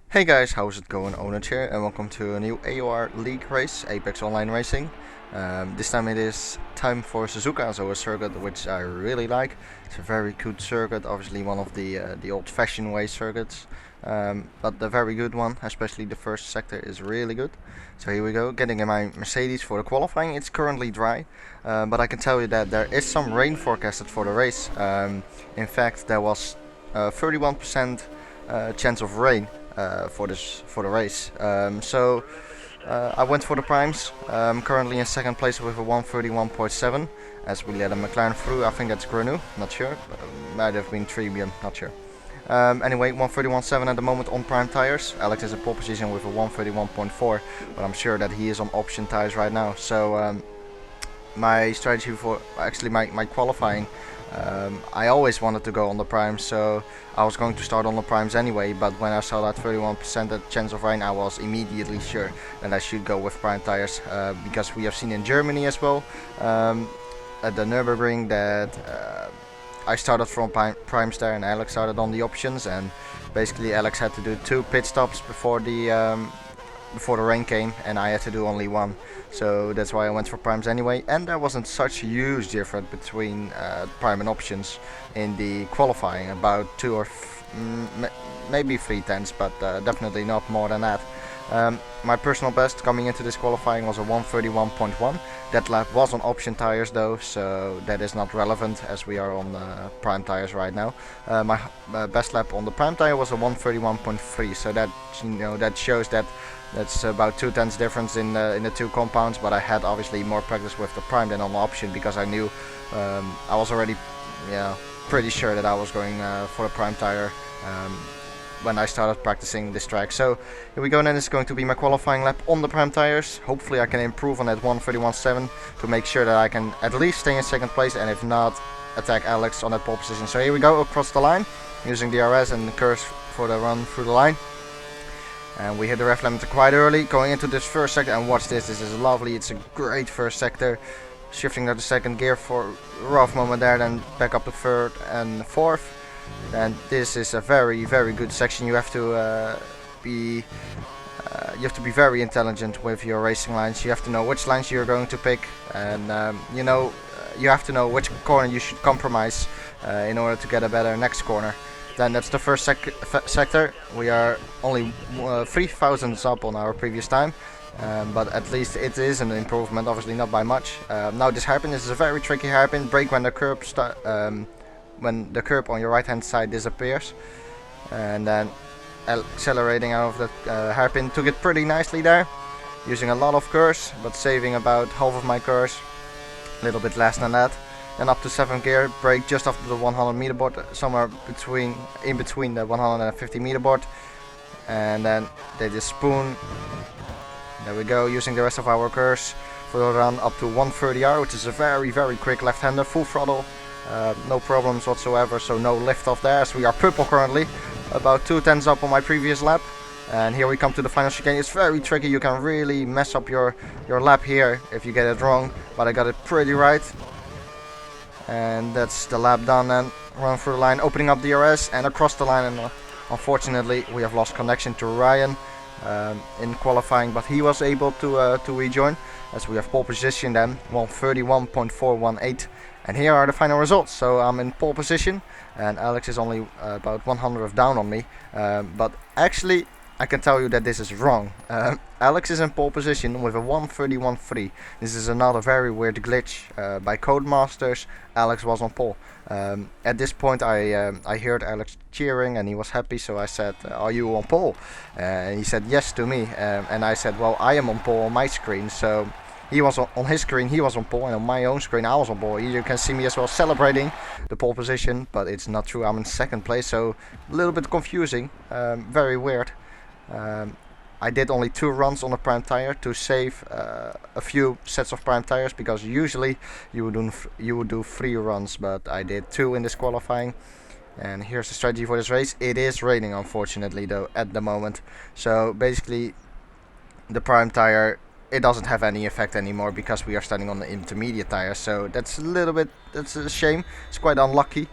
Hey guys, how's it going? Onat here, and welcome to a new AOR League race, Apex Online Racing. This time it is time for Suzuka, so a circuit which I really like. It's a very good circuit, obviously one of the old-fashioned way circuits, but a very good one, especially the first sector is really good. So here we go, getting in my Mercedes for the qualifying. It's currently dry, but I can tell you that there is some rain forecasted for the race. In fact, there was 31% chance of rain for the race. I went for the primes. Currently in second place with a 131.7 as we let a McLaren through. I think that's Grenu, not sure. Might have been Trebian, not sure. Anyway, 131.7 at the moment on prime tires. Alex is in pole position with a 131.4, but I'm sure that he is on option tires right now. So my strategy for actually my qualifying, I always wanted to go on the primes, so I was going to start on the primes anyway, but when I saw that 31% chance of rain, I was immediately sure that I should go with prime tires, because we have seen in Germany as well, at the Nürburgring, that I started from primes there and Alex started on the options, and basically Alex had to do 2 pit stops before the rain came, and I had to do only 1. So that's why I went for primes anyway, and there wasn't such a huge difference between prime and options in the qualifying, about 2 or maybe 3 tenths, but definitely not more than that. My personal best coming into this qualifying was a 131.1. That lap was on option tires though, so that is not relevant as we are on prime tires right now. My best lap on the prime tire was a 131.3, so that that shows that that's about 2 tenths difference in the 2 compounds. But I had obviously more practice with the prime than on the option, because I knew I was already pretty sure that I was going for a prime tire when I started practicing this track. So here we go, and then it's going to be my qualifying lap on the prime tires. Hopefully I can improve on that 131.7 to make sure that I can at least stay in second place, and if not, attack Alex on that pole position. So here we go, across the line, using DRS and the curves for the run through the line. And we hit the ref limiter quite early, going into this first sector, and watch this is lovely. It's a great first sector. Shifting to the second gear for a rough moment there, then back up to third and fourth. And this is a very good section. You have to be very intelligent with your racing lines. You have to know which lines you're going to pick, and you have to know which corner you should compromise in order to get a better next corner. Then that's the first sector. We are only 3 thousandths up on our previous time, but at least it is an improvement, obviously not by much. Now this hairpin is a very tricky hairpin. Brake when the curb when the curb on your right hand side disappears, and then accelerating out of the hairpin. Took it pretty nicely there, using a lot of curves, but saving about half of my curves, a little bit less than that. Then up to 7th gear, brake just after the 100 meter board, somewhere in between the 150 meter board, and then they just spoon. There we go, using the rest of our curves for the run up to 130R, which is a very quick left-hander, full throttle, no problems whatsoever. So no lift off there, as we are purple currently, about 2 tenths up on my previous lap. And here we come to the final chicane. It's very tricky, you can really mess up your lap here if you get it wrong, but I got it pretty right. And that's the lap done, and run through the line, opening up DRS and across the line. And unfortunately we have lost connection to Ryan in qualifying, but he was able to rejoin as we have pole position then, 131.418. And here are the final results. So I'm in pole position, and Alex is only about 100th down on me, but actually I can tell you that this is wrong. Alex is in pole position with a 131.3. This is another very weird glitch by Codemasters. Alex was on pole. At this point I heard Alex cheering and he was happy, so I said, are you on pole? And he said yes to me, and I said, well, I am on pole on my screen. So he was on his screen, he was on pole, and on my own screen I was on pole. You can see me as well celebrating the pole position, but it's not true. I'm in second place, so a little bit confusing, very weird. I did only 2 runs on the prime tire to save a few sets of prime tires, because usually you would do 3 runs, but I did 2 in this qualifying. And here's the strategy for this race. It is raining, unfortunately, though, at the moment. So basically the prime tire, it doesn't have any effect anymore, because we are standing on the intermediate tire. So that's a shame. It's quite unlucky.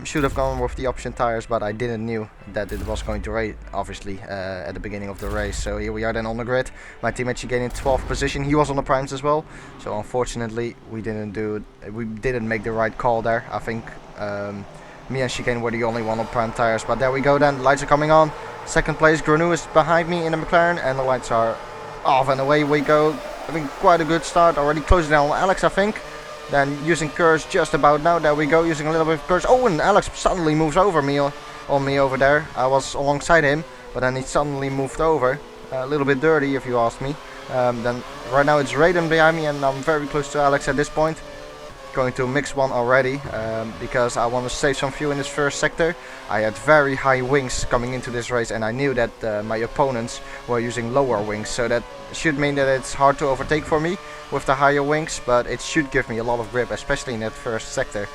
Should have gone with the option tires, but I didn't knew that it was going to rain, obviously, at the beginning of the race. So here we are then on the grid. My teammate Chicane in 12th position. He was on the primes as well. So unfortunately, we didn't make the right call there. I think me and Chicane were the only one on prime tires. But there we go then. Lights are coming on. Second place, Granu is behind me in the McLaren, and the lights are off, and away we go. I think quite a good start. Already closing down on Alex, I think. Then using curse just about now. There we go, using a little bit of curse. Oh, and Alex suddenly moves over me on me over there. I was alongside him, but then he suddenly moved over. A little bit dirty, if you ask me. Then right now it's Raiden behind me, and I'm very close to Alex at this point. Going to mix one already, because I want to save some fuel in this first sector. I had very high wings coming into this race, and I knew that my opponents were using lower wings, so that should mean that it's hard to overtake for me with the higher wings, but it should give me a lot of grip, especially in that first sector.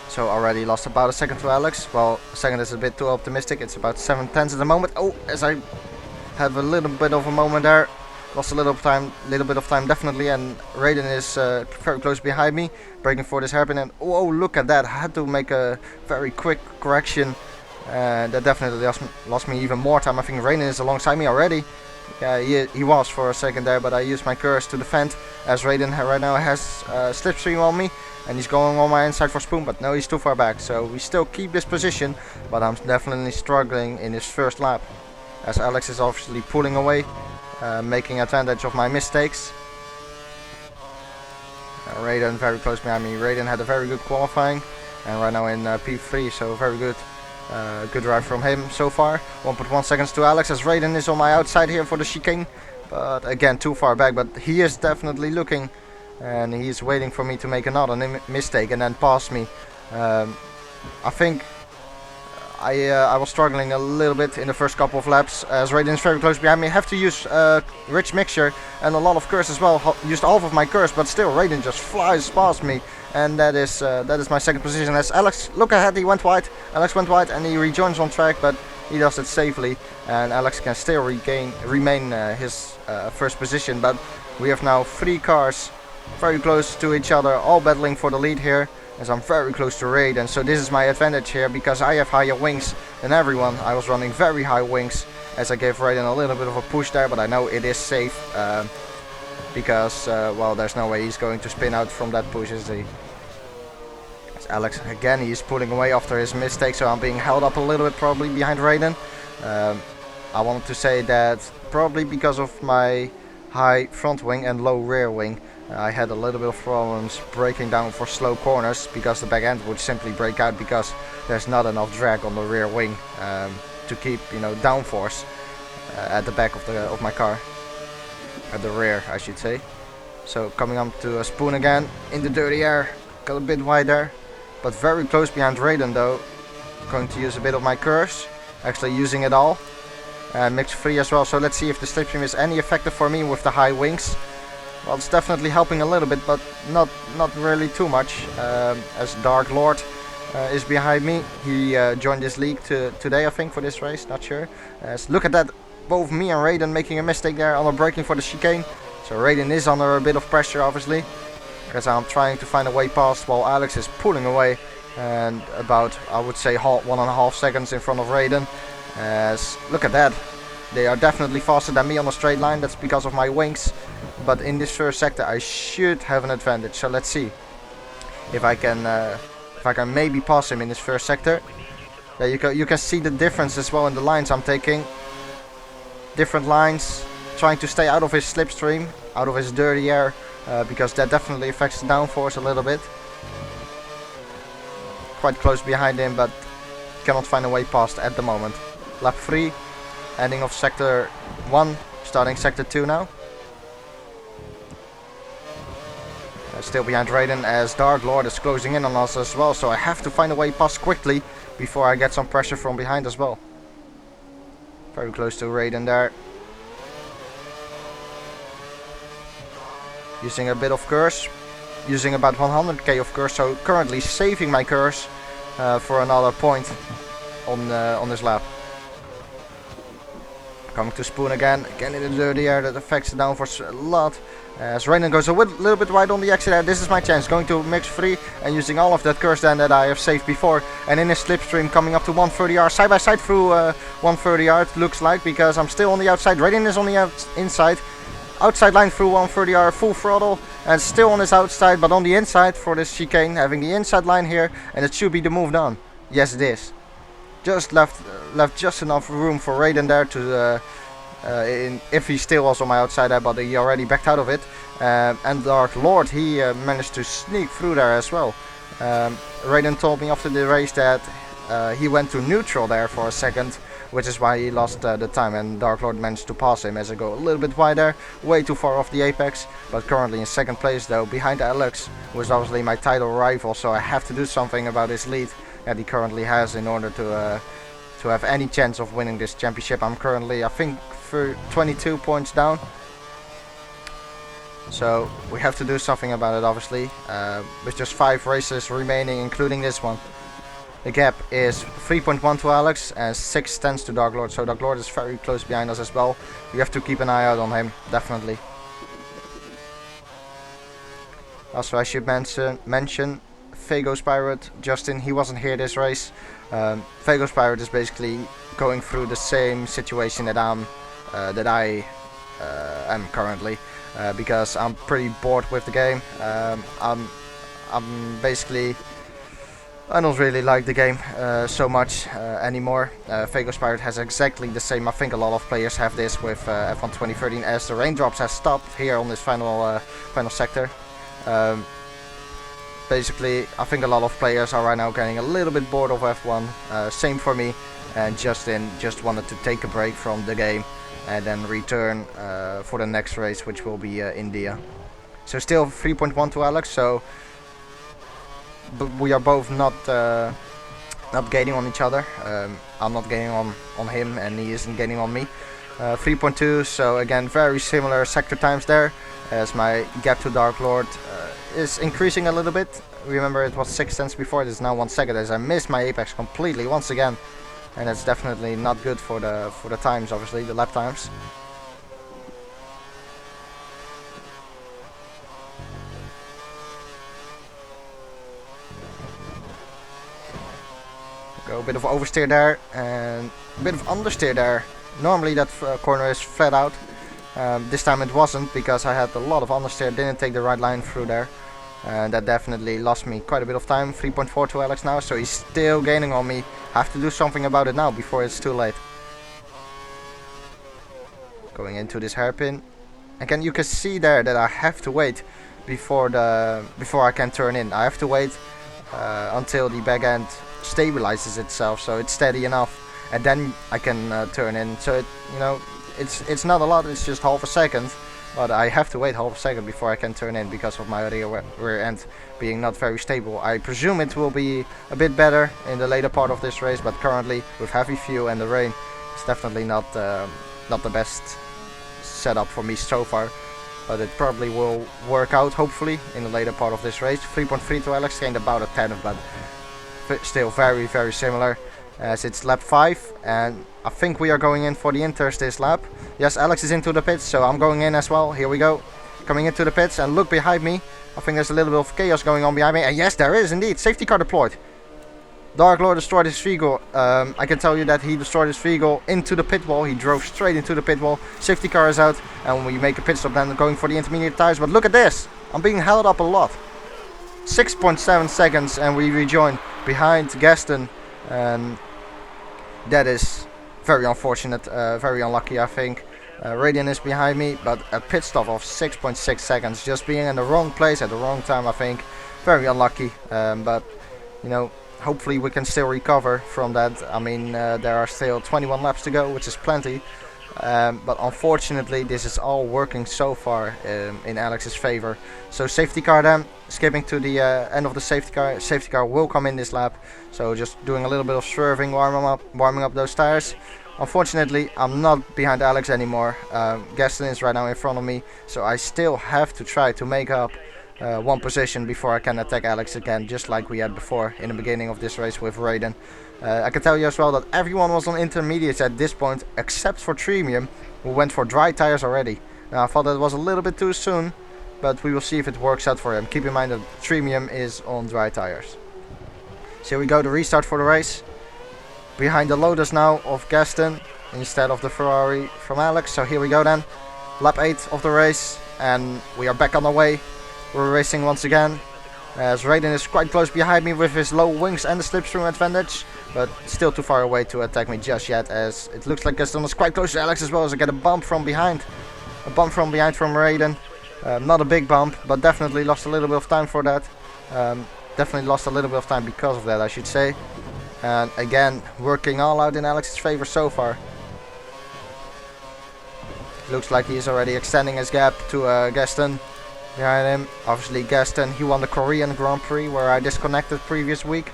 So already lost about a second to Alex. Well, a second is a bit too optimistic. It's about 7/10 at the moment. Oh, as I have a little bit of a moment there. Lost a little bit of time definitely, and Raiden is very close behind me, braking for this hairpin, and oh, look at that! I had to make a very quick correction, that definitely lost me even more time. I think Raiden is alongside me already. Yeah, he was for a second there, but I used my curse to defend, as Raiden right now has slipstream on me, and he's going on my inside for spoon, but no, he's too far back. So we still keep this position, but I'm definitely struggling in this first lap, as Alex is obviously pulling away. Making advantage of my mistakes. Raiden very close behind me. Raiden had a very good qualifying, and right now in P3, so very good good drive from him so far. 1.1 seconds to Alex, as Raiden is on my outside here for the chicane, but again too far back, but he is definitely looking, and he's waiting for me to make another mistake and then pass me. I think I was struggling a little bit in the first couple of laps, as Raiden is very close behind me. I have to use rich mixture and a lot of curse as well. Used half of my curse, but still Raiden just flies past me, and that is my second position. As Alex, look ahead, he went wide. Alex went wide and he rejoins on track, but he does it safely, and Alex can still remain his first position. But we have now 3 cars very close to each other, all battling for the lead here, as I'm very close to Raiden. So this is my advantage here, because I have higher wings than everyone. I was running very high wings, as I gave Raiden a little bit of a push there, but I know it is safe, because well, there's no way he's going to spin out from that push, is he? As Alex again, he's pulling away after his mistake, so I'm being held up a little bit probably behind Raiden. I wanted to say that probably because of my high front wing and low rear wing, I had a little bit of problems braking down for slow corners, because the back end would simply break out, because there's not enough drag on the rear wing to keep, you know, downforce at the back of my car, at the rear I should say. So coming up to a spoon again in the dirty air, got a bit wide there, but very close behind Raiden though. Going to use a bit of my curse, actually using it all, mix free as well. So let's see if the slipstream is any effective for me with the high wings. Well, it's definitely helping a little bit, but not really too much, as Dark Lord is behind me. He joined this league today, I think, for this race, not sure. Look at that, both me and Raiden making a mistake there on the braking for the chicane. So Raiden is under a bit of pressure, obviously, because I'm trying to find a way past while Alex is pulling away, and about, I would say, 1.5 seconds in front of Raiden. Look at that. They are definitely faster than me on a straight line. That's because of my wings. But in this first sector I should have an advantage. So let's see if I can maybe pass him in this first sector. Yeah, you can see the difference as well in the lines I'm taking. Different lines, trying to stay out of his slipstream, out of his dirty air, because that definitely affects the downforce a little bit. Quite close behind him, but cannot find a way past at the moment. Lap 3, ending of sector 1, starting sector 2 now. Still behind Raiden, as Dark Lord is closing in on us as well, so I have to find a way past quickly before I get some pressure from behind as well. Very close to Raiden there. Using a bit of curse, using about 100k of curse, so currently saving my curse for another point on this lap. Coming to spoon again in the dirty air, that affects the downforce a lot. As Raiden goes a little bit wide on the exit there, this is my chance, going to mix free and using all of that curse then that I have saved before. And in a slipstream coming up to 130R, side by side through 130R it looks like, because I'm still on the outside. Raiden is on the inside. Outside line through 130R, full throttle, and still on his outside, but on the inside for this chicane, having the inside line here, and it should be the move done. Yes it is. Just left just enough room for Raiden there to if he still was on my outside there, but he already backed out of it. And Dark Lord, he managed to sneak through there as well. Raiden told me after the race that he went to neutral there for a second, which is why he lost the time, and Dark Lord managed to pass him as I go a little bit wider, way too far off the apex, but currently in second place though, behind Alex, who is obviously my title rival, so I have to do something about his lead that he currently has in order to have any chance of winning this championship. I'm currently, I think, for 22 points down, so we have to do something about it obviously, with just 5 races remaining including this one. The gap is 3.1 to Alex and 6/10 to Dark Lord, so Dark Lord is very close behind us as well. We have to keep an eye out on him, definitely. Also I should mention Fago's Pirate, Justin, he wasn't here this race. Fago's Pirate is basically going through the same situation that I am currently, because I'm pretty bored with the game. I'm basically, I don't really like the game so much anymore. Fago's Pirate has exactly the same, I think a lot of players have this with F1 2013, as the raindrops have stopped here on this final sector. Basically, I think a lot of players are right now getting a little bit bored of F1, same for me, and Justin just wanted to take a break from the game and then return for the next race, which will be India. So still 3.1 to Alex, so we are both not gaining on each other. I'm not gaining on him and he isn't gaining on me. 3.2, so again very similar sector times there, as my gap to Dark Lord is increasing a little bit. Remember it was 6/10 before, it is now 1 second, as I missed my apex completely once again, and that's definitely not good for the times, obviously the lap times. Go a bit of oversteer there and a bit of understeer there. Normally that corner is flat out. This time it wasn't, because I had a lot of understeer, didn't take the right line through there. And that definitely lost me quite a bit of time. 3.4 to Alex now, so he's still gaining on me. Have to do something about it now before it's too late. Going into this hairpin. Again, you can see there that I have to wait before I can turn in. I have to wait until the back end stabilizes itself, so it's steady enough, and then I can turn in. So it's not a lot, it's just half a second, but I have to wait half a second before I can turn in because of my rear end being not very stable. I presume it will be a bit better in the later part of this race, but currently with heavy fuel and the rain, it's definitely not the best setup for me so far. But it probably will work out hopefully in the later part of this race. 3.3 to Alex, gained about a 10, but still very similar, as it's lap 5 and I think we are going in for the inters this lap. Yes, Alex is into the pits, so I'm going in as well. Here we go, coming into the pits, and look behind me. I think there's a little bit of chaos going on behind me, and yes, there is indeed. Safety car deployed. Dark Lord destroyed his vehicle. I can tell you that he destroyed his vehicle into the pit wall. He drove straight into the pit wall. Safety car is out, and we make a pit stop then, going for the intermediate tires. But look at this, I'm being held up a lot. 6.7 seconds and we rejoin behind Gaston, and that is very unfortunate, very unlucky I think. Radian is behind me, but a pit stop of 6.6 seconds, just being in the wrong place at the wrong time, I think. Very unlucky, but hopefully we can still recover from that. I mean, there are still 21 laps to go, which is plenty. But unfortunately this is all working so far in Alex's favor. So safety car then, skipping to the end of the safety car. Safety car will come in this lap, so just doing a little bit of swerving, warming up those tires. Unfortunately I'm not behind Alex anymore. Gaston is right now in front of me, so I still have to try to make up one position before I can attack Alex again, just like we had before in the beginning of this race with Raiden. I can tell you as well that everyone was on intermediates at this point, except for Tremium, who went for dry tires already. Now I thought that was a little bit too soon, but we will see if it works out for him. Keep in mind that Premium is on dry tires. So here we go, the restart for the race. Behind the Lotus now of Gaston instead of the Ferrari from Alex. So here we go then, lap 8 of the race, and we are back on the way. We're racing once again, as Raiden is quite close behind me with his low wings and the slipstream advantage, but still too far away to attack me just yet, as it looks like Gaston is quite close to Alex as well, as I get a bump from behind. A bump from behind from Raiden. Not a big bump, but definitely lost a little bit of time for that. Definitely lost a little bit of time because of that, I should say. And again, working all out in Alex's favor so far. Looks like he's already extending his gap to Gaston behind him. Obviously Gaston, he won the Korean Grand Prix where I disconnected previous week.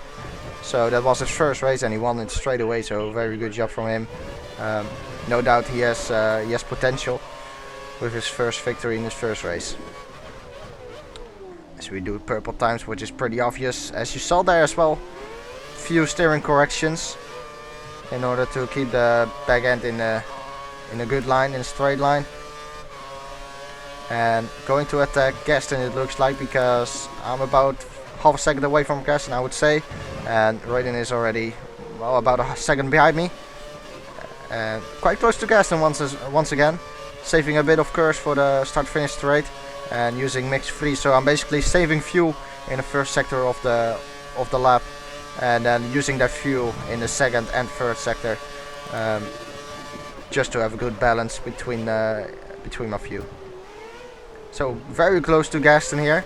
So that was his first race and he won it straight away, so very good job from him. No doubt he has potential with his first victory in his first race. As we do purple times, which is pretty obvious, as you saw there as well. Few steering corrections in order to keep the back end in a good line, in a straight line. And going to attack Gaston, it looks like, because I'm about half a second away from Gaston, I would say, and Raiden is already, well, about a second behind me, and quite close to Gaston once again, saving a bit of curves for the start-finish straight and using mix free. So I'm basically saving fuel in the first sector of the lap, and then using that fuel in the second and third sector, just to have a good balance between my fuel. So very close to Gaston here,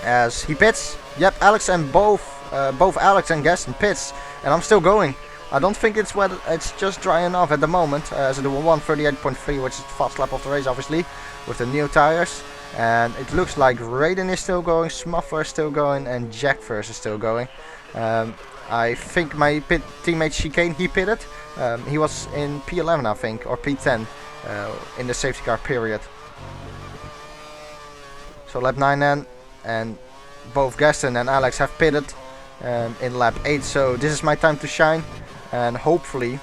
as he pits. Yep, Alex and both Alex and Gaston pits, and I'm still going. I don't think it's wet. It's just drying off at the moment. As I do 138.3, which is the fast lap of the race, obviously, with the new tires. And it looks like Raiden is still going, Smuffer is still going, and Jackverse is still going. I think my teammate Chicane, he pitted. He was in P11, I think, or P10 in the safety car period. So lap 9 then, and both Gaston and Alex have pitted in lap 8. So this is my time to shine, and hopefully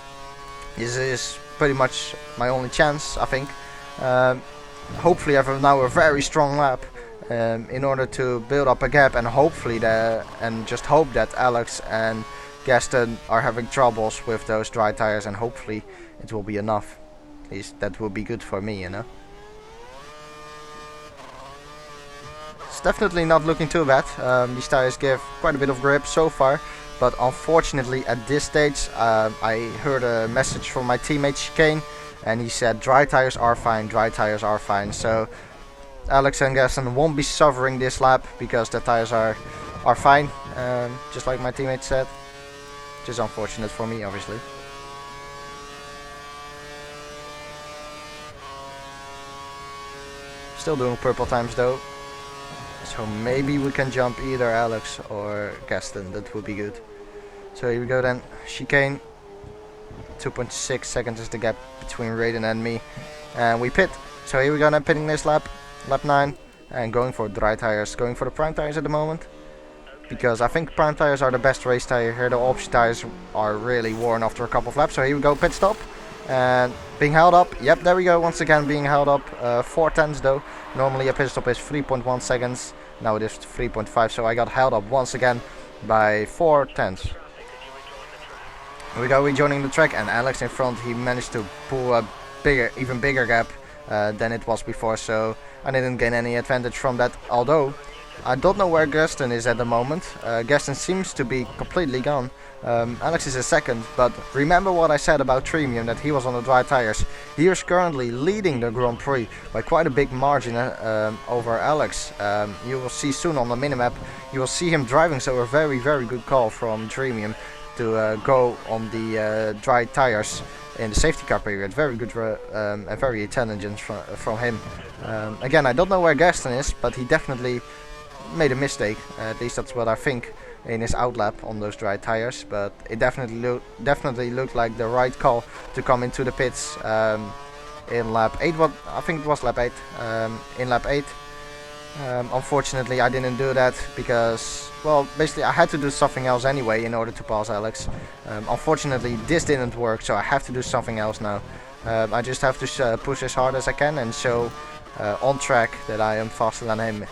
this is pretty much my only chance, I think. Hopefully I have now a very strong lap in order to build up a gap, and hopefully just hope that Alex and Gaston are having troubles with those dry tires, and hopefully it will be enough. At least that will be good for me, you know. It's definitely not looking too bad. These tires give quite a bit of grip so far, but unfortunately at this stage I heard a message from my teammate Chicane, and he said dry tires are fine, dry tires are fine. So Alex and Gaston won't be suffering this lap because the tires are fine, just like my teammate said, which is unfortunate for me, obviously. Still doing purple times though, so maybe we can jump either Alex or Gaston. That would be good. So here we go then, Chicane. 2.6 seconds is the gap between Raiden and me, and we pit. So here we go, then pitting this lap 9, and going for dry tires, going for the prime tires at the moment, because I think prime tires are the best race tire here. The option tires are really worn after a couple of laps. So here we go, pit stop, and being held up. Yep, there we go, once again being held up. 4 tenths though. Normally a pit stop is 3.1 seconds, now it is 3.5, so I got held up once again by 4 tenths. Here we go, rejoining the track, and Alex in front, he managed to pull a even bigger gap than it was before, so I didn't gain any advantage from that, although I don't know where Gaston is at the moment. Gaston seems to be completely gone. Alex is a second, but remember what I said about Premium, that he was on the dry tires. He is currently leading the Grand Prix by quite a big margin over Alex. You will see soon on the minimap, you will see him driving, so a very good call from Premium to go on the dry tires in the safety car period. Very good and very intelligent from him. Again, I don't know where Gaston is, but he definitely made a mistake. At least that's what I think in his outlap on those dry tires. But it definitely looked like the right call to come into the pits in lap 8. What I think it was lap 8. In lap 8. Unfortunately, I didn't do that because, well, basically I had to do something else anyway in order to pass Alex. Unfortunately, this didn't work, so I have to do something else now. I just have to push as hard as I can and show on track that I am faster than him.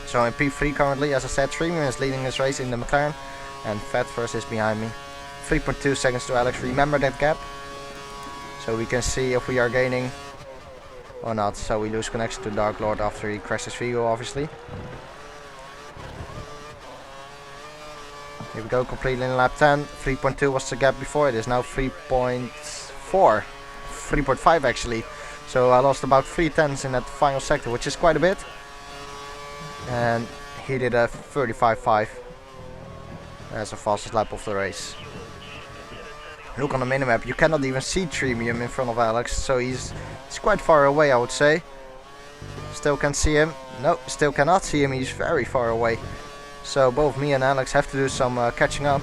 So in P3 currently, as I said, Premium is leading this race in the McLaren, and Fat First is behind me. 3.2 seconds to Alex. Remember that gap, so we can see if we are gaining or not. So we lose connection to Dark Lord after he crashed his vehicle, obviously. Here we go, completely in lap 10. 3.2 was the gap before, it is now 3.4. 3.5 actually. So I lost about 3 tenths in that final sector, which is quite a bit. And he did a 35.5 as the fastest lap of the race. Look on the minimap, you cannot even see Premium in front of Alex, so he's quite far away, I would say. Still can see him. No, still cannot see him, he's very far away. So both me and Alex have to do some catching up.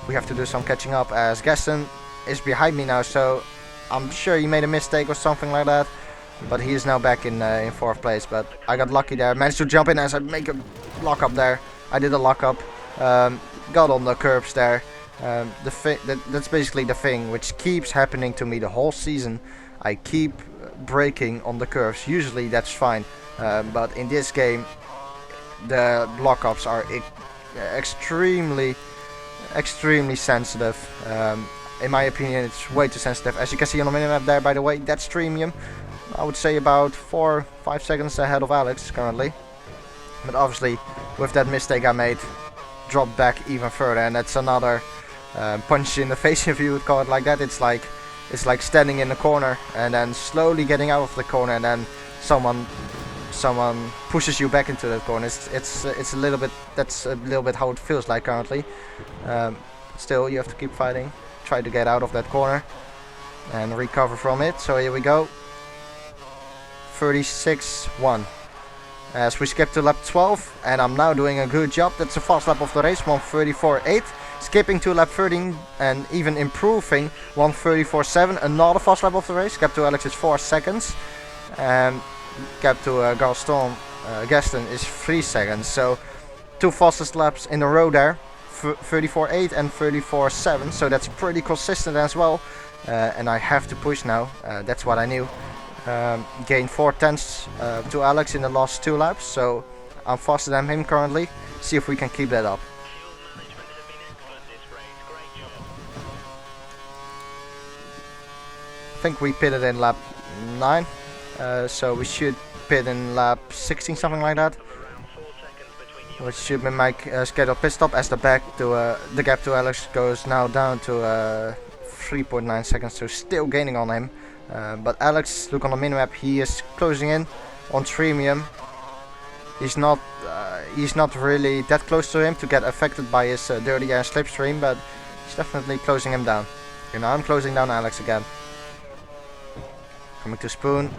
We have to do some catching up as Gaston is behind me now, so I'm sure he made a mistake or something like that. But he is now back in 4th place, but I got lucky there. Managed to jump in as I make a lock up there. I did a lock up, got on the curbs there. That's basically the thing which keeps happening to me the whole season. I keep braking on the curves. Usually that's fine, but in this game the lockups are extremely sensitive. In my opinion, it's way too sensitive. As you can see on the minimap there, by the way, that's Premium. I would say about 4-5 seconds ahead of Alex currently. But obviously, with that mistake I made, dropped back even further, and that's another punch in the face, if you would call it like that. It's like standing in the corner and then slowly getting out of the corner, and then someone pushes you back into that corner. It's a little bit, that's a little bit how it feels like currently. Still, you have to keep fighting, try to get out of that corner and recover from it. So here we go, 36.1 as we skip to lap 12, and I'm now doing a good job. That's the fast lap of the race, 1:34.8. Skipping to lap 13 and even improving, 1:34.7. Another fast lap of the race. Gap to Alex is 4 seconds, and gap to Gaston is 3 seconds. So 2 fastest laps in a row there, 34.8 and 34.7. So that's pretty consistent as well. And I have to push now. That's what I knew. Gained 4 tenths to Alex in the last 2 laps, so I'm faster than him currently. See if we can keep that up. I think we pitted in lap 9, so we should pit in lap 16, something like that. Which should be my scheduled pit stop, as the gap to Alex goes now down to 3.9 seconds, so still gaining on him. But Alex, look on the minimap, he is closing in on Premium. He's not really that close to him to get affected by his dirty air slipstream, but he's definitely closing him down. Okay, now I'm closing down Alex again. Coming to Spoon,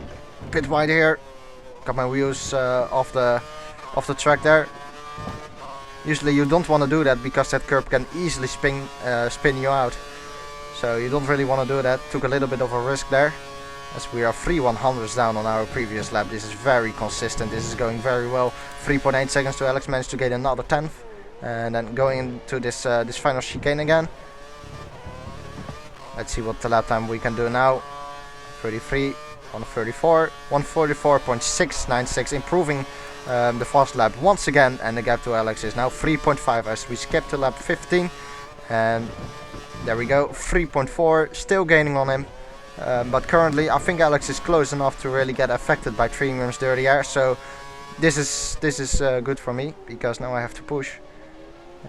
pit wide here. Got my wheels off the track there. Usually you don't want to do that because that curb can easily spin you out. So you don't really want to do that. Took a little bit of a risk there, as we are 3 100ths down on our previous lap. This is very consistent. This is going very well. 3.8 seconds to Alex. Managed to gain another 10th, and then going into this final chicane again. Let's see what the lap time we can do now. 33 on 34, 144.696, improving the fast lap once again, and the gap to Alex is now 3.5 as we skip to lap 15, and there we go, 3.4, still gaining on him. But currently I think Alex is close enough to really get affected by Premium's dirty air, so this is good for me, because now I have to push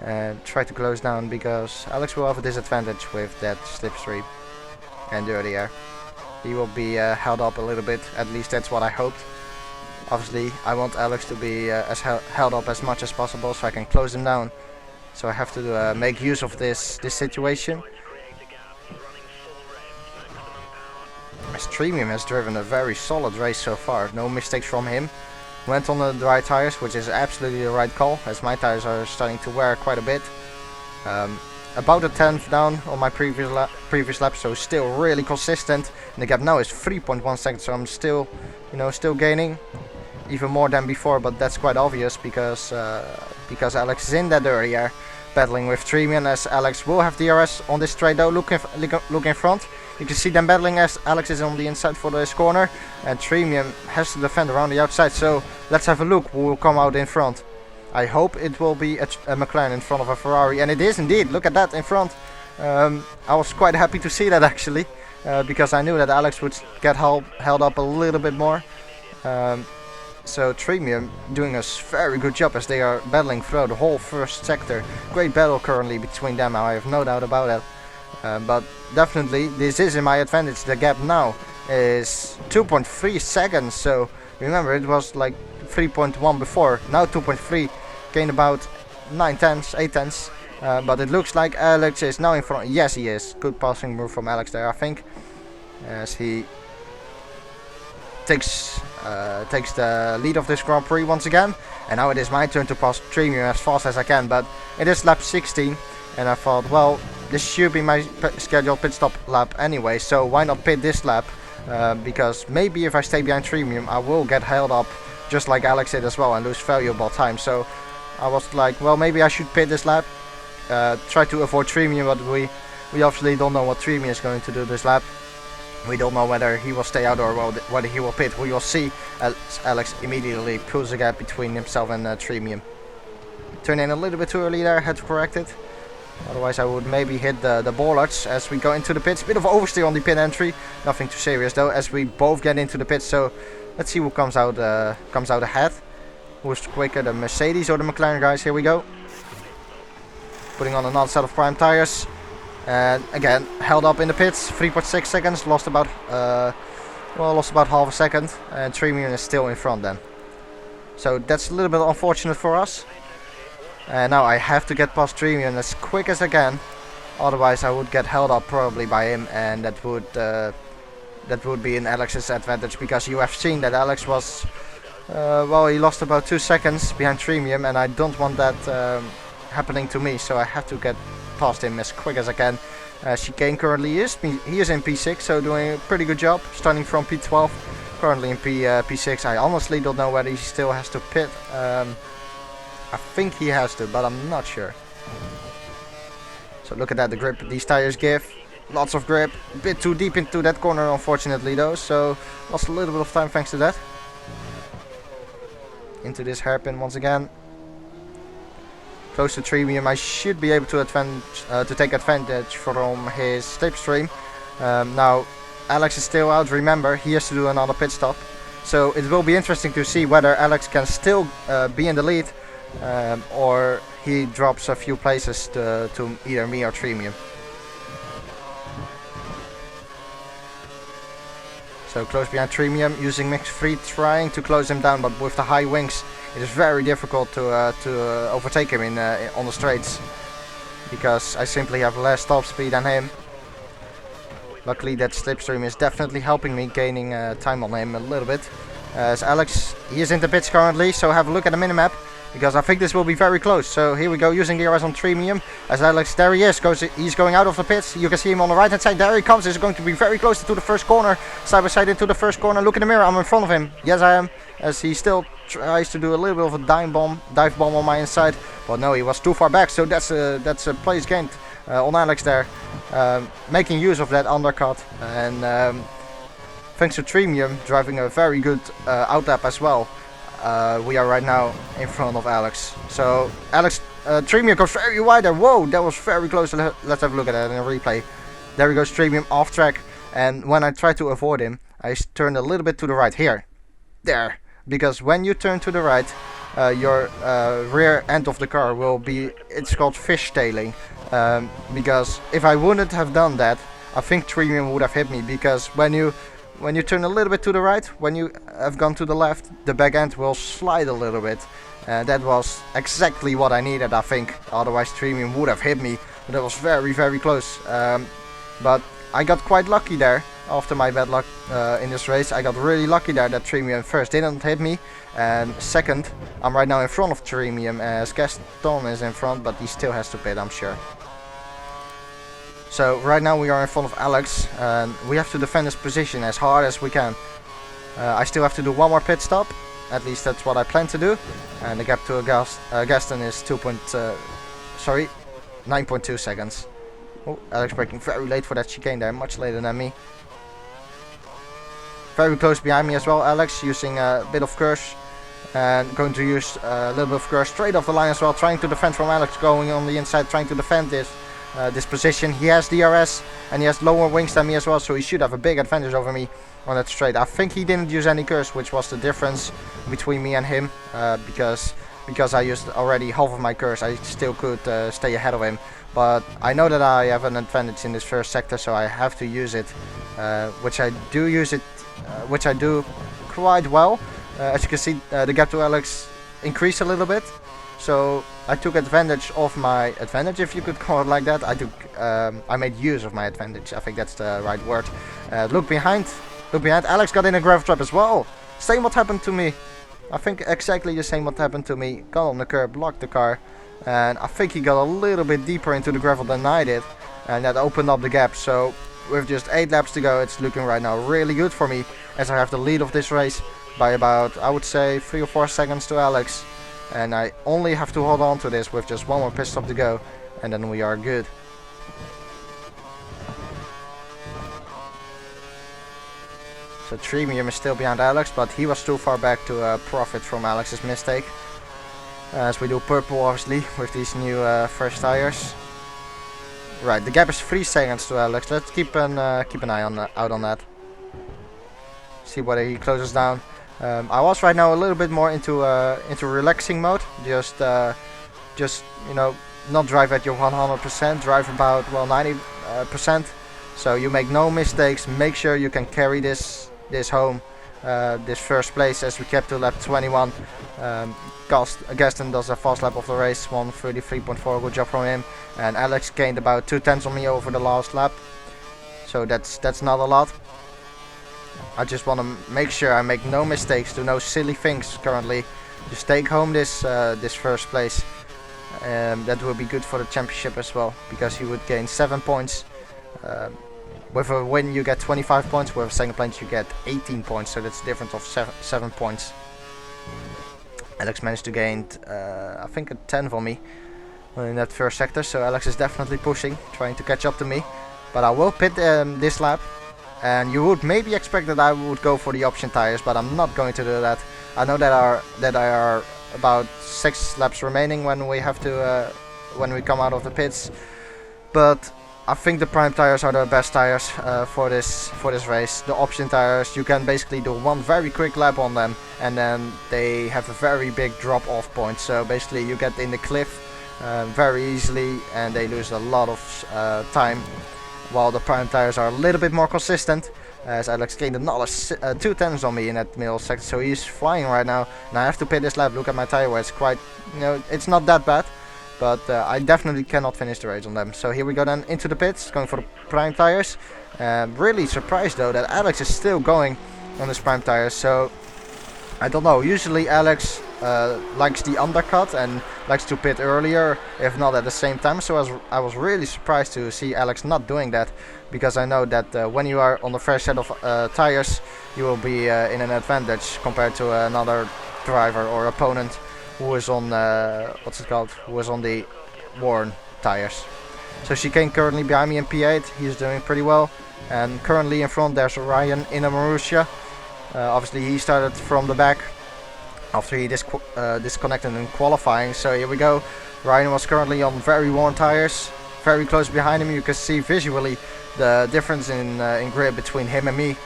and try to close down, because Alex will have a disadvantage with that slipstream and dirty air. He will be held up a little bit, at least that's what I hoped. Obviously I want Alex to be held up as much as possible so I can close him down. So I have to make use of this situation. As Premium has driven a very solid race so far, no mistakes from him. Went on the dry tires, which is absolutely the right call, as my tires are starting to wear quite a bit. About a 10th down on my previous lap, so still really consistent. And the gap now is 3.1 seconds, so I'm still, still gaining, even more than before. But that's quite obvious because Alex is in that dirty air, battling with Premium. As Alex will have DRS on this straight though. Look in front. You can see them battling as Alex is on the inside for this corner, and Tremium has to defend around the outside. So let's have a look who will come out in front. I hope it will be a McLaren in front of a Ferrari, and it is indeed. Look at that in front. I was quite happy to see that actually, because I knew that Alex would get held up a little bit more. So Tremium doing a very good job as they are battling throughout the whole first sector. Great battle currently between them, I have no doubt about it. But definitely this is in my advantage. The gap now is 2.3 seconds. So remember, it was like 3.1 before. Now 2.3, gained about 9 tenths, 8 tenths. But it looks like Alex is now in front. Yes, he is. Good passing move from Alex there, I think, as he takes the lead of this Grand Prix once again. And now it is my turn to pass Tremium as fast as I can, but it is lap 16, and I thought, well, this should be my scheduled pit stop lap anyway, so why not pit this lap, because maybe if I stay behind Tremium I will get held up just like Alex did as well and lose valuable time. So I was like, well, maybe I should pit this lap, try to avoid Tremium, but we obviously don't know what Tremium is going to do this lap. We don't know whether he will stay out or whether he will pit. We will see. Alex immediately pulls a gap between himself and Tremium. Turn in a little bit too early there, had to correct it. Otherwise I would maybe hit the bollards as we go into the pits. Bit of oversteer on the pit entry. Nothing too serious though, as we both get into the pits. So let's see who comes out ahead. Who's quicker, the Mercedes or the McLaren guys? Here we go. Putting on another set of prime tires. And again, held up in the pits, 3.6 seconds, lost about half a second, and Tremium is still in front then. So that's a little bit unfortunate for us. And now I have to get past Tremium as quick as I can, otherwise I would get held up probably by him, and that would be in Alex's advantage, because you have seen that Alex was, well, he lost about 2 seconds behind Tremium, and I don't want that happening to me, so I have to get past him as quick as I can. Chicane currently he is in P6, so doing a pretty good job, starting from P12, currently in P6. I honestly don't know whether he still has to pit. I think he has to, but I'm not sure. So look at that, the grip these tires give, lots of grip, a bit too deep into that corner unfortunately though, so lost a little bit of time thanks to that. Into this hairpin once again. Close to Tremium, I should be able to take advantage from his slipstream. Now Alex is still out, remember, he has to do another pit stop. So it will be interesting to see whether Alex can still be in the lead, or he drops a few places to either me or Tremium. So close behind Tremium, using mix 3, trying to close him down, but with the high wings it is very difficult to overtake him on the straights, because I simply have less top speed than him. Luckily that slipstream is definitely helping me, gaining time on him a little bit. As Alex, he is in the pits currently, so have a look at the minimap, because I think this will be very close. So here we go, using the RS on Tremium, as Alex, there he is, he's going out of the pits. You can see him on the right hand side, there he comes. He's going to be very close to the first corner, side by side into the first corner. Look in the mirror, I'm in front of him. Yes I am, as he still tries to do a little bit of a dive bomb on my inside, but no, he was too far back. So that's a place gained on Alex there, making use of that undercut, and thanks to Tremium driving a very good outlap as well. We are right now in front of Alex. So Alex, Tremium goes very wide there. Whoa, that was very close. Let's have a look at that in a replay. There he goes, Tremium off track, and when I try to avoid him, I turned a little bit to the right here, there, because when you turn to the right, your rear end of the car will be, it's called fishtailing, because if I wouldn't have done that, I think Tremium would have hit me, because when you turn a little bit to the right, when you have gone to the left, the back end will slide a little bit. That was exactly what I needed, I think. Otherwise Tremium would have hit me. But that was very, very close. But I got quite lucky there after my bad luck in this race. I got really lucky there that Tremium first didn't hit me. And second, I'm right now in front of Tremium, as Gaston is in front, but he still has to pit, I'm sure. So right now we are in front of Alex, and we have to defend this position as hard as we can. I still have to do one more pit stop, at least that's what I plan to do. And the gap to Gaston is 9.2 seconds. Oh, Alex braking very late for that chicane there, much later than me. Very close behind me as well, Alex, using a bit of curse. And going to use a little bit of curse straight off the line as well, trying to defend from Alex, going on the inside, trying to defend this position. He has DRS and he has lower wings than me as well, so he should have a big advantage over me on that straight. I think he didn't use any curse, which was the difference between me and him, because I used already half of my curse. I still could stay ahead of him, but I know that I have an advantage in this first sector, so I have to use it, which I do quite well. As you can see, the gap to Alex increased a little bit, so I took advantage of my advantage, if you could call it like that. I made use of my advantage. I think that's the right word. Look behind. Alex got in a gravel trap as well. Same what happened to me. I think exactly the same what happened to me. Got on the curb, blocked the car, and I think he got a little bit deeper into the gravel than I did, and that opened up the gap. So with just 8 laps to go, it's looking right now really good for me, as I have the lead of this race by about, I would say, 3 or 4 seconds to Alex, and I only have to hold on to this with just 1 more pit stop to go, and then we are good. So Tremium is still behind Alex, but he was too far back to profit from Alex's mistake, as we do purple obviously with these new fresh tires. Right, the gap is 3 seconds to Alex. Let's keep an eye out on that. See whether he closes down. I was right now a little bit more into relaxing mode. Just you know, not drive at your 100%. Drive about 90%. So you make no mistakes. Make sure you can carry this home, this first place, as we kept to lap 21. Gaston does a fast lap of the race, 1:33.4. Good job from him. And Alex gained about 2/10 on me over the last lap. So that's not a lot. I just want to make sure I make no mistakes, do no silly things currently. Just take home this first place. That will be good for the championship as well, because you would gain 7 points. With a win you get 25 points, with a second place you get 18 points, so that's a difference of 7 points. Alex managed to gain, I think, a 10 for me in that first sector, so Alex is definitely pushing, trying to catch up to me. But I will pit this lap. And you would maybe expect that I would go for the option tires, but I'm not going to do that. I know that there are about 6 laps remaining when we have to when we come out of the pits, but I think the prime tires are the best tires for this race. The option tires, you can basically do 1 very quick lap on them, and then they have a very big drop off point. So basically you get in the cliff very easily, and they lose a lot of time. While the prime tires are a little bit more consistent, as Alex gained another 2/10 on me in that middle sector, so he's flying right now. And I have to pit this lap. Look at my tire wear; it's quite, you know, it's not that bad, but I definitely cannot finish the race on them. So here we go then into the pits, going for the prime tires. Really surprised though that Alex is still going on his prime tires. So I don't know. Usually Alex likes the undercut and likes to pit earlier, if not at the same time. So I was really surprised to see Alex not doing that, because I know that when you are on the fresh set of tires, you will be in an advantage compared to another driver or opponent who is on who is on the worn tires. So Chicane currently behind me in P8. He's doing pretty well, and currently in front there's Ryan in a Marussia. Obviously he started from the back after he disconnected in qualifying. So here we go. Ryan was currently on very worn tires, very close behind him. You can see visually the difference in grip between him and me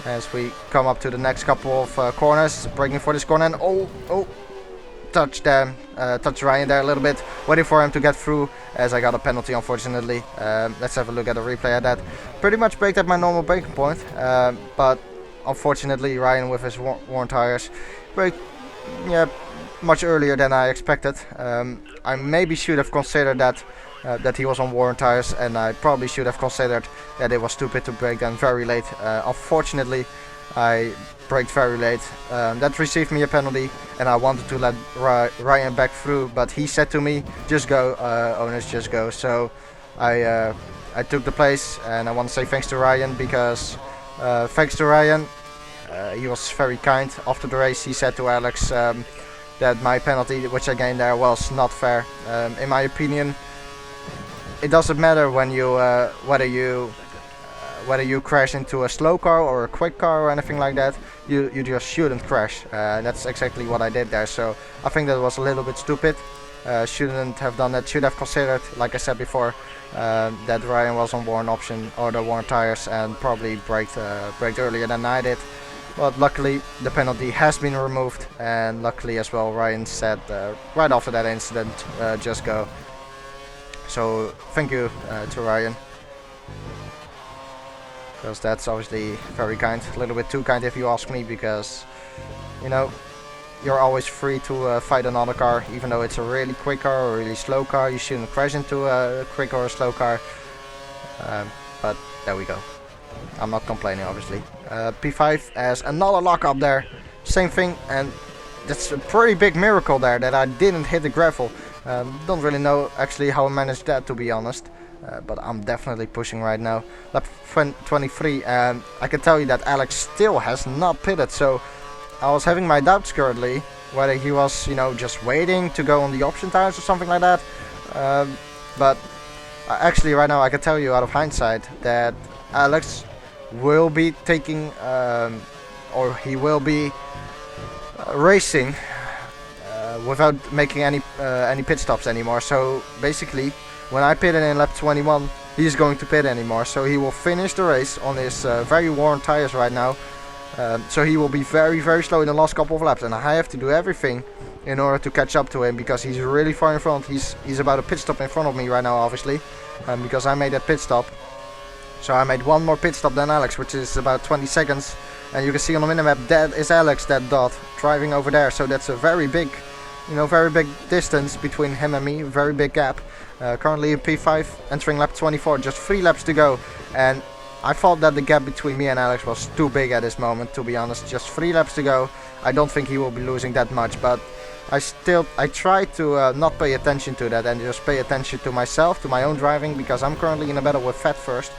as we come up to the next couple of corners. Braking for this corner, and touch Ryan there a little bit, waiting for him to get through, as I got a penalty unfortunately. Let's have a look at the replay of that. Pretty much braked at my normal braking point, but unfortunately Ryan with his worn tires braked much earlier than I expected. I maybe should have considered that he was on worn tires, and I probably should have considered that it was stupid to brake then very late. Unfortunately I braked very late. That received me a penalty, and I wanted to let Ryan back through, but he said to me, just go, owners, just go. So I took the place, and I want to say thanks to Ryan, because thanks to Ryan, he was very kind. After the race he said to Alex that my penalty which I gained there was not fair. In my opinion, it doesn't matter when you whether you crash into a slow car or a quick car or anything like that. You just shouldn't crash. That's exactly what I did there. So I think that was a little bit stupid. Shouldn't have done that. Should have considered, like I said before, that Ryan was on worn option or the worn tires and probably braked earlier than I did. But luckily the penalty has been removed, and luckily as well Ryan said right after that incident, just go. So thank you to Ryan, because that's obviously very kind, a little bit too kind if you ask me, because you know, you're always free to fight another car, even though it's a really quick car or a really slow car. You shouldn't crash into a quick or a slow car, but there we go. I'm not complaining, obviously. P5 has another lock up there, same thing, and that's a pretty big miracle there that I didn't hit the gravel. Don't really know actually how I managed that, to be honest, but I'm definitely pushing right now. Lap 23, and I can tell you that Alex still has not pitted, so I was having my doubts currently whether he was, you know, just waiting to go on the option tires or something like that. But actually right now I can tell you out of hindsight that Alex will be taking or he will be racing without making any pit stops anymore. So basically when I pitted in lap 21, he's going to pit anymore, so he will finish the race on his very worn tires right now. So he will be very slow in the last couple of laps, and I have to do everything in order to catch up to him, because he's really far in front. He's about a pit stop in front of me right now, obviously, because I made that pit stop. So I made one more pit stop than Alex, which is about 20 seconds, and you can see on the minimap that is Alex, that dot driving over there. So that's a very big, you know, very big distance between him and me, very big gap. Currently in P5, entering lap 24, just 3 laps to go, and I thought that the gap between me and Alex was too big at this moment, to be honest. Just 3 laps to go. I don't think he will be losing that much, but I try to not pay attention to that and just pay attention to myself, to my own driving, because I'm currently in a battle with Fat first,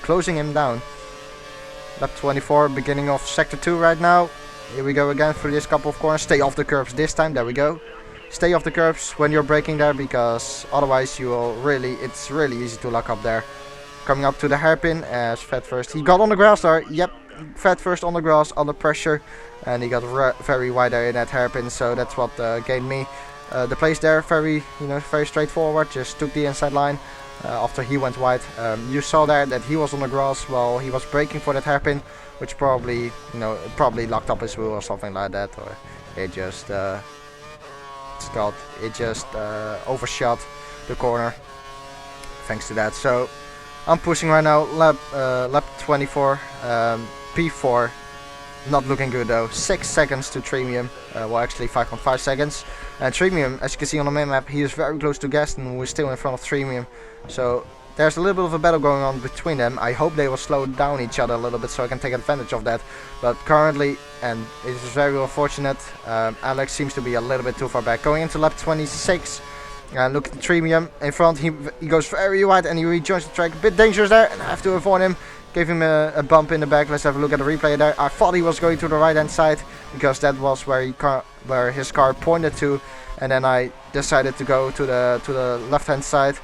closing him down. Lap 24, beginning of sector 2 right now. Here we go again through this couple of corners. Stay off the curbs this time, there we go. Stay off the curbs when you're braking there, because otherwise you will it's really easy to lock up there. Coming up to the hairpin as Fat first. He got on the grass there. Yep, Fat first on the grass, under pressure, and he got very wide there in that hairpin. So that's what gained me the place there. Very straightforward. Just took the inside line after he went wide. You saw there that he was on the grass while he was braking for that hairpin, which probably probably locked up his wheel or something like that, or it just overshot the corner. Thanks to that. So I'm pushing right now, lap 24, P4, not looking good though. 6 seconds to Tremium, well actually 5.5 seconds. And Tremium, as you can see on the minimap, he is very close to Gaston, who is still in front of Tremium. So there's a little bit of a battle going on between them. I hope they will slow down each other a little bit so I can take advantage of that. But currently, and it is very unfortunate, Alex seems to be a little bit too far back. Going into lap 26. Look at the Tremium in front, he goes very wide and he rejoins the track. A bit dangerous there, and I have to avoid him. Gave him a bump in the back. Let's have a look at the replay there. I thought he was going to the right hand side, because that was where his car pointed to, and then I decided to go to the left hand side.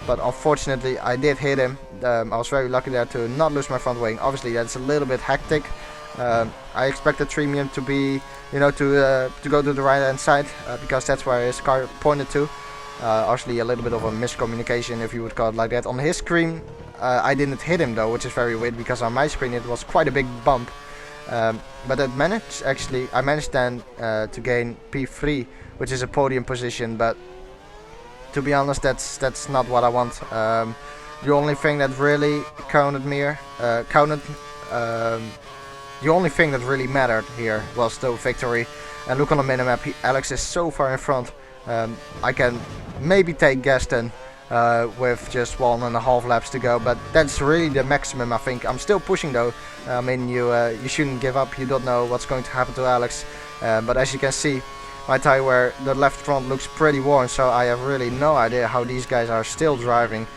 But unfortunately I did hit him. I was very lucky there to not lose my front wing. Obviously that's a little bit hectic. I expected Tremium to be, to go to the right hand side, because that's where his car pointed to. Obviously a little bit of a miscommunication, if you would call it like that. On his screen I didn't hit him though, which is very weird, because on my screen it was quite a big bump. But I managed then to gain P3, which is a podium position, but to be honest that's not what I want. The only thing that really the only thing that really mattered here was the victory. And look on the minimap, Alex is so far in front. I can maybe take Gaston with just 1.5 laps to go, but that's really the maximum, I think. I'm still pushing though. I mean, you shouldn't give up. You don't know what's going to happen to Alex, but as you can see, my tire wear, the left front looks pretty worn, so I have really no idea how these guys are still driving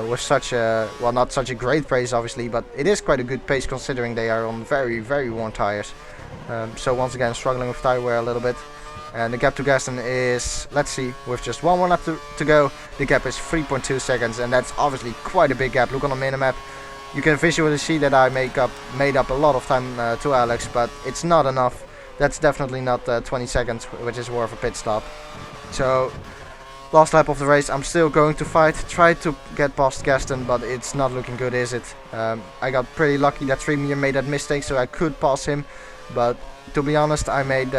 with such a, well, not such a great pace obviously, but it is quite a good pace considering they are on very worn tires. So once again struggling with tire wear a little bit. And the gap to Gaston is, let's see, with just one lap to go, the gap is 3.2 seconds, and that's obviously quite a big gap. Look on the minimap. You can visually see that I made up a lot of time to Alex, but it's not enough. That's definitely not 20 seconds, which is worth a pit stop. So, last lap of the race, I'm still going to fight, try to get past Gaston, but it's not looking good, is it? I got pretty lucky that Tremere made that mistake, so I could pass him, but to be honest, I made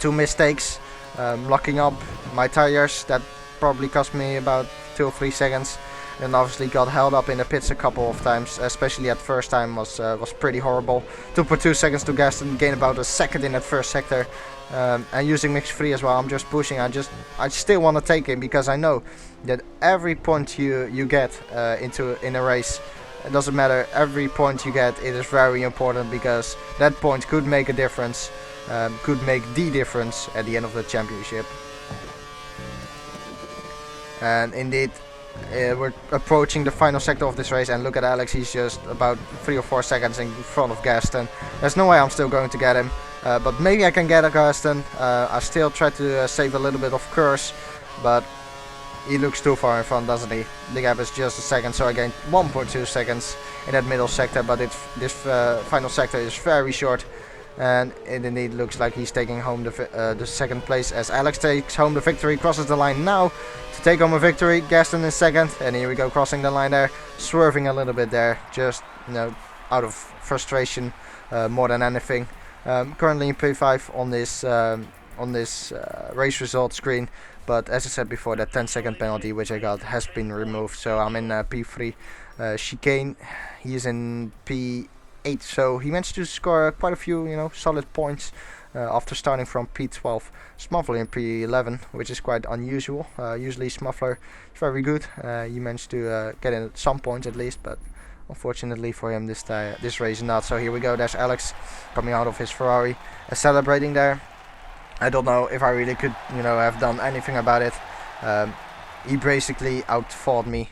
2 mistakes, locking up my tires. That probably cost me about 2 or 3 seconds, and obviously got held up in the pits a couple of times, especially at first time was pretty horrible. 2.2 seconds to Gaston, gain about a second in that first sector, and using mix free as well. I'm just pushing. I still want to take him, because I know that every point you get in a race, it doesn't matter, every point you get, it is very important, because that point could make a difference, could make the difference at the end of the championship. And indeed, we're approaching the final sector of this race, and look at Alex, he's just about 3 or 4 seconds in front of Gaston. There's no way I'm still going to get him, but maybe I can get a Gaston. I still try to save a little bit of curse, but he looks too far in front, doesn't he? The gap is just a second, so I gained 1.2 seconds in that middle sector, but this final sector is very short, and it indeed looks like he's taking home the second place, as Alex takes home the victory, crosses the line now to take home a victory. Gaston in second, and here we go, crossing the line there, swerving a little bit there, just, you know, out of frustration more than anything. Currently in P5 on this race result screen, but as I said before, that 10-second penalty which I got has been removed, so I'm in P3. Chicane, he is in P8, so he managed to score quite a few, you know, solid points after starting from P12. Smuffler in P11, which is quite unusual. Usually Smuffler is very good. He managed to get in some points at least, but unfortunately for him this race not. So here we go, there's Alex coming out of his Ferrari, celebrating there. I don't know if I really could, you know, have done anything about it. He basically outfought me.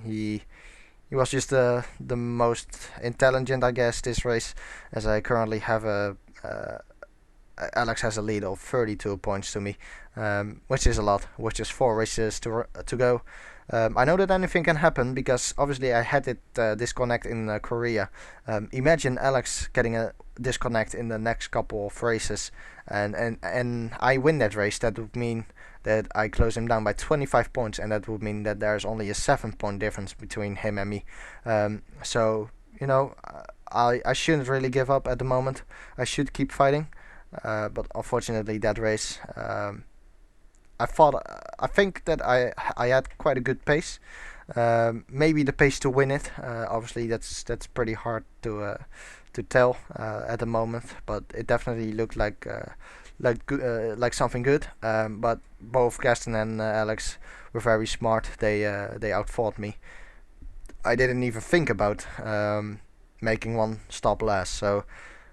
He was just the most intelligent, I guess, this race, as I currently have Alex has a lead of 32 points to me, which is a lot, which is 4 races to go. I know that anything can happen, because obviously I had it disconnect in Korea. Imagine Alex getting a disconnect in the next couple of races, and I win that race. That would mean that I close him down by 25 points, and that would mean that there's only a 7-point difference between him and me. So, you know, I shouldn't really give up at the moment. I should keep fighting, but unfortunately that race, I think that I had quite a good pace. Maybe the pace to win it. Obviously that's pretty hard to tell at the moment, but it definitely looked like something good. But both Gaston and Alex were very smart. They outfought me. I didn't even think about making one stop last. So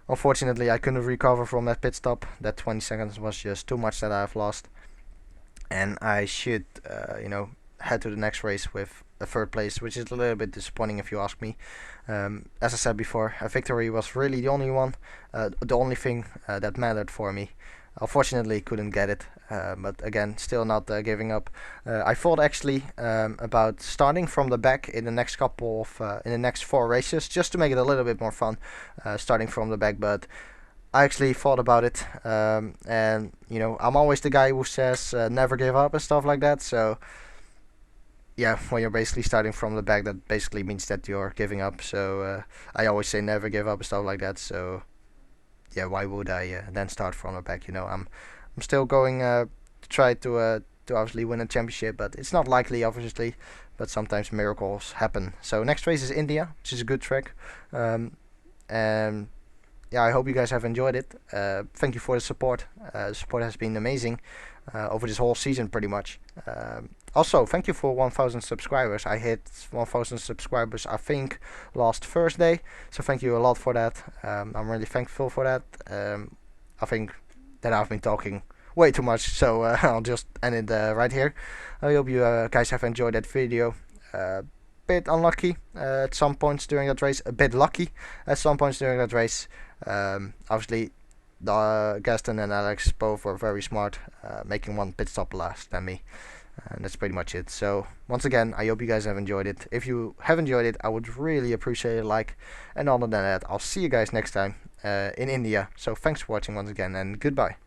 unfortunately I couldn't recover from that pit stop. That 20 seconds was just too much that I've lost. And I should, you know, head to the next race with a 3rd place, which is a little bit disappointing if you ask me. As I said before, a victory was really the only thing that mattered for me. Unfortunately, couldn't get it, but again, still not giving up. I thought actually about starting from the back in the next couple of, in the next 4 races, just to make it a little bit more fun, starting from the back, but I actually thought about it, and you know, I'm always the guy who says never give up and stuff like that. So yeah, when you're basically starting from the back, that basically means that you're giving up. So I always say never give up and stuff like that. So yeah, why would I then start from the back? You know, I'm still going to try to obviously win a championship, but it's not likely, obviously. But sometimes miracles happen. So next race is India, which is a good track, and yeah, I hope you guys have enjoyed it. Thank you for the support. The support has been amazing over this whole season, pretty much. Also, thank you for 1,000 subscribers. I hit 1,000 subscribers, I think, last Thursday. So thank you a lot for that. I'm really thankful for that. I think that I've been talking way too much, so I'll just end it right here. I hope you guys have enjoyed that video. Bit unlucky at some points during that race, a bit lucky at some points during that race. Obviously Gaston and Alex both were very smart, making one pit stop less than me. And that's pretty much it. So once again, I hope you guys have enjoyed it. If you have enjoyed it, I would really appreciate a like. And other than that, I'll see you guys next time in India. So thanks for watching once again, and goodbye.